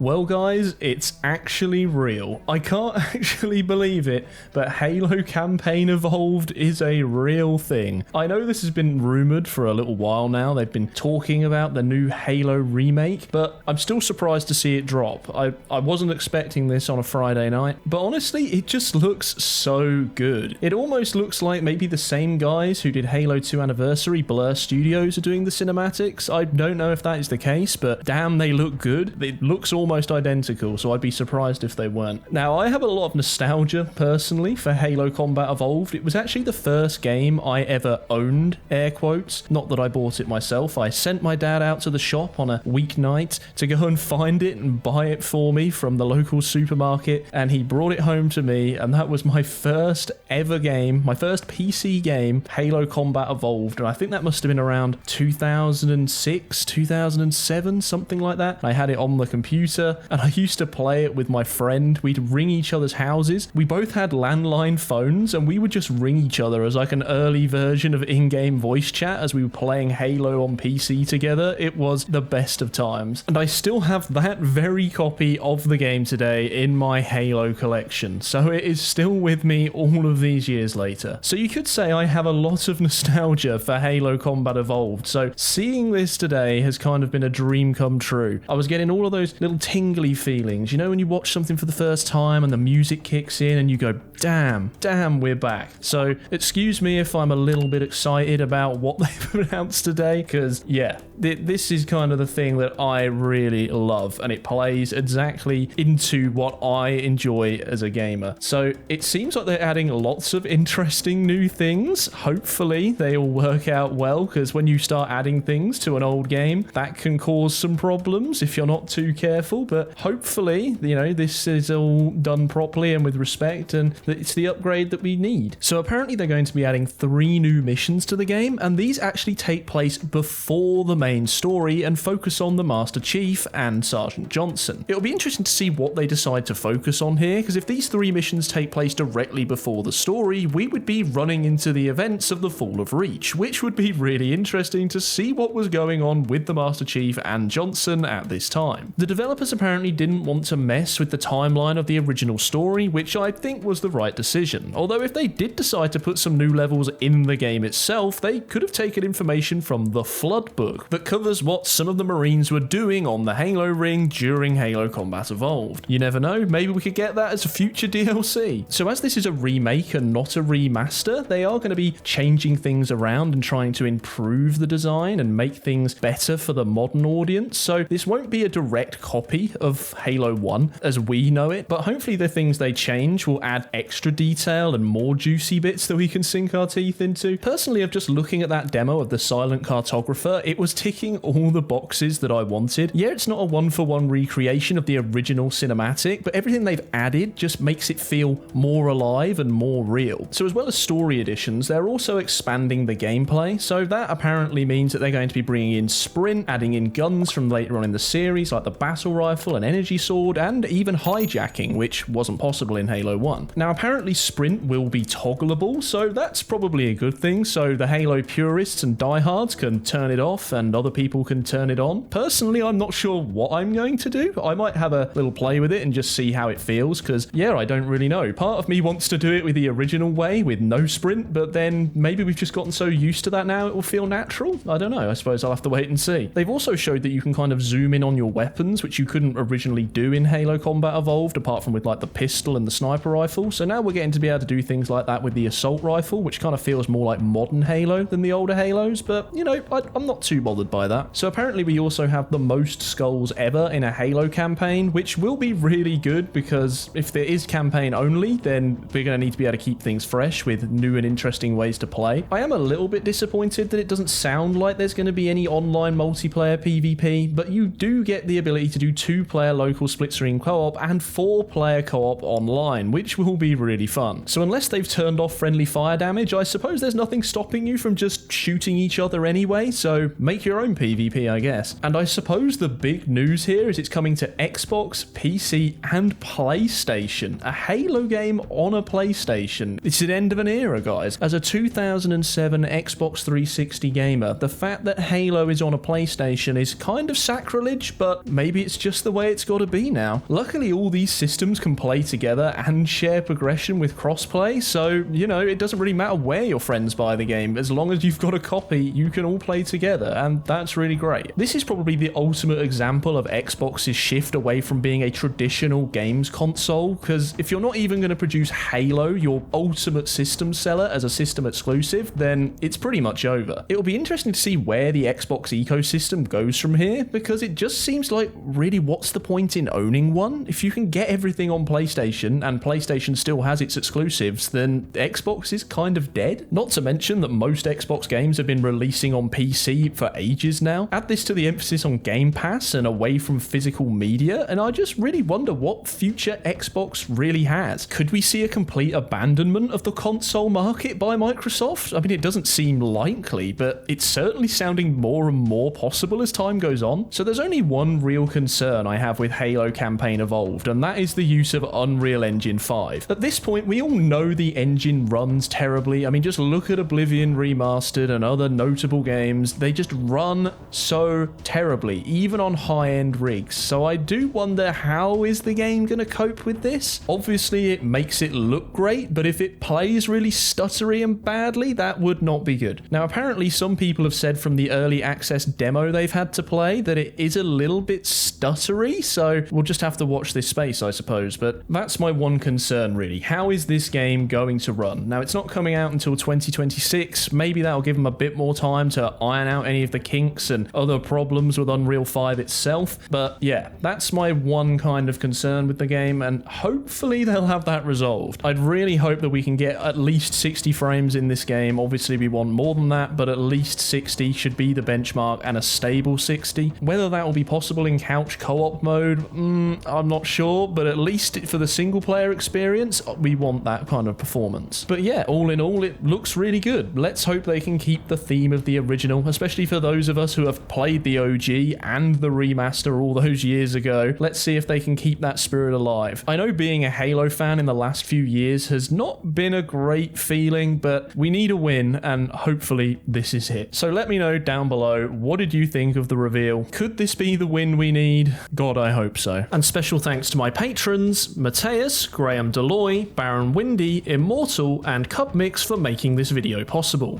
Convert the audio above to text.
Well guys, it's actually real. I can't actually believe it, but Halo Campaign Evolved is a real thing. I know this has been rumoured for a little while now. They've been talking about the new Halo remake, but I'm still surprised to see it drop. I wasn't expecting this on a Friday night, but honestly, it just looks so good. It almost looks like maybe the same guys who did Halo 2 Anniversary, Blur Studios, are doing the cinematics. I don't know if that is the case, but damn, they look good. It looks almost identical, so I'd be surprised if they weren't. Now, I have a lot of nostalgia, personally, for Halo Combat Evolved. It was actually the first game I ever owned, air quotes. Not that I bought it myself. I sent my dad out to the shop on a weeknight to go and find it and buy it for me from the local supermarket, and he brought it home to me, and that was my first ever game, my first PC game, Halo Combat Evolved, and I think that must have been around 2006, 2007, something like that. I had it on the computer, and I used to play it with my friend. We'd ring each other's houses. We both had landline phones, and we would just ring each other as like an early version of in-game voice chat as we were playing Halo on PC together. It was the best of times, and I still have that very copy of the game today in my Halo collection, so it is still with me all of these years later. So you could say I have a lot of nostalgia for Halo Combat Evolved, so seeing this today has kind of been a dream come true. I was getting all of those little tingly feelings, you know, when you watch something for the first time and the music kicks in and you go, damn, we're back. So excuse me if I'm a little bit excited about what they've announced today, because yeah, this is kind of the thing that I really love, and it plays exactly into what I enjoy as a gamer. So it seems like they're adding lots of interesting new things. Hopefully they all work out well, because when you start adding things to an old game, that can cause some problems if you're not too careful. But hopefully, you know, this is all done properly and with respect, and it's the upgrade that we need. So apparently they're going to be adding 3 new missions to the game, and these actually take place before the main story and focus on the Master Chief and Sergeant Johnson. It'll be interesting to see what they decide to focus on here, because if these 3 missions take place directly before the story, we would be running into the events of the Fall of Reach, which would be really interesting to see what was going on with the Master Chief and Johnson at this time. The developers apparently didn't want to mess with the timeline of the original story, which I think was the right decision. Although if they did decide to put some new levels in the game itself, they could have taken information from the Flood book that covers what some of the Marines were doing on the Halo ring during Halo Combat Evolved. You never know, maybe we could get that as a future DLC. So as this is a remake and not a remaster, they are going to be changing things around and trying to improve the design and make things better for the modern audience. So this won't be a direct copy of Halo 1 as we know it, but hopefully the things they change will add extra detail and more juicy bits that we can sink our teeth into. Personally, I'm just looking at that demo of the Silent Cartographer. It was ticking all the boxes that I wanted. Yeah, it's not a one-for-one recreation of the original cinematic, but everything they've added just makes it feel more alive and more real. So as well as story additions, they're also expanding the gameplay. So that apparently means that they're going to be bringing in sprint, adding in guns from later on in the series like the battle rifle and energy sword, and even hijacking, which wasn't possible in Halo 1. Now apparently sprint will be toggleable, so that's probably a good thing, so the Halo purists and diehards can turn it off and other people can turn it on. Personally, I'm not sure what I'm going to do. I might have a little play with it and just see how it feels, because yeah, I don't really know. Part of me wants to do it with the original way with no sprint, but then maybe we've just gotten so used to that now it will feel natural. I don't know. I suppose I'll have to wait and see. They've also showed that you can kind of zoom in on your weapons, which you couldn't originally do in Halo Combat Evolved, apart from with like the pistol and the sniper rifle. So now we're getting to be able to do things like that with the assault rifle, which kind of feels more like modern Halo than the older Halos, but you know, I'm not too bothered by that. So apparently we also have the most skulls ever in a Halo campaign, which will be really good, because if there is campaign only, then we're going to need to be able to keep things fresh with new and interesting ways to play. I am a little bit disappointed that it doesn't sound like there's going to be any online multiplayer PvP, but you do get the ability to do 2-player local split screen co-op and 4-player co-op online, which will be really, really fun. So unless they've turned off friendly fire damage, I suppose there's nothing stopping you from just shooting each other anyway, so make your own PvP, I guess. And I suppose the big news here is it's coming to Xbox, PC, and PlayStation. A Halo game on a PlayStation. It's the end of an era, guys. As a 2007 Xbox 360 gamer, the fact that Halo is on a PlayStation is kind of sacrilege, but maybe it's just the way it's got to be now. Luckily, all these systems can play together and share progression with crossplay, so, you know, it doesn't really matter where your friends buy the game. As long as you've got a copy, you can all play together, and that's really great. This is probably the ultimate example of Xbox's shift away from being a traditional games console, because if you're not even going to produce Halo, your ultimate system seller, as a system exclusive, then it's pretty much over. It'll be interesting to see where the Xbox ecosystem goes from here, because it just seems like, really, what's the point in owning one? If you can get everything on PlayStation, and PlayStation still has its exclusives, then Xbox is kind of dead. Not to mention that most Xbox games have been releasing on PC for ages now. Add this to the emphasis on Game Pass and away from physical media, and I just really wonder what future Xbox really has. Could we see a complete abandonment of the console market by Microsoft? I mean, it doesn't seem likely, but it's certainly sounding more and more possible as time goes on. So there's only one real concern I have with Halo Campaign Evolved, and that is the use of Unreal Engine 5. At this point, we all know the engine runs terribly. I mean, just look at Oblivion Remastered and other notable games. They just run so terribly, even on high-end rigs. So I do wonder, how is the game going to cope with this? Obviously, it makes it look great, but if it plays really stuttery and badly, that would not be good. Now, apparently, some people have said from the early access demo they've had to play that it is a little bit stuttery, so we'll just have to watch this space, I suppose. But that's my one concern, really. How is this game going to run? Now, it's not coming out until 2026. Maybe that'll give them a bit more time to iron out any of the kinks and other problems with Unreal 5 itself. But yeah, that's my one kind of concern with the game, and hopefully they'll have that resolved. I'd really hope that we can get at least 60 frames in this game. Obviously, we want more than that, but at least 60 should be the benchmark, and a stable 60. Whether that will be possible in couch co-op mode, I'm not sure, but at least for the single player experience, we want that kind of performance. But yeah, all in all, it looks really good. Let's hope they can keep the theme of the original, especially for those of us who have played the OG and the remaster all those years ago. Let's see if they can keep that spirit alive. I know being a Halo fan in the last few years has not been a great feeling, but we need a win, and hopefully this is it. So let me know down below, what did you think of the reveal? Could this be the win we need? God, I hope so. And special thanks to my patrons, Mathijs, Graham DeLoye, Baron Windy, Immortal, and Cubmix for making this video possible.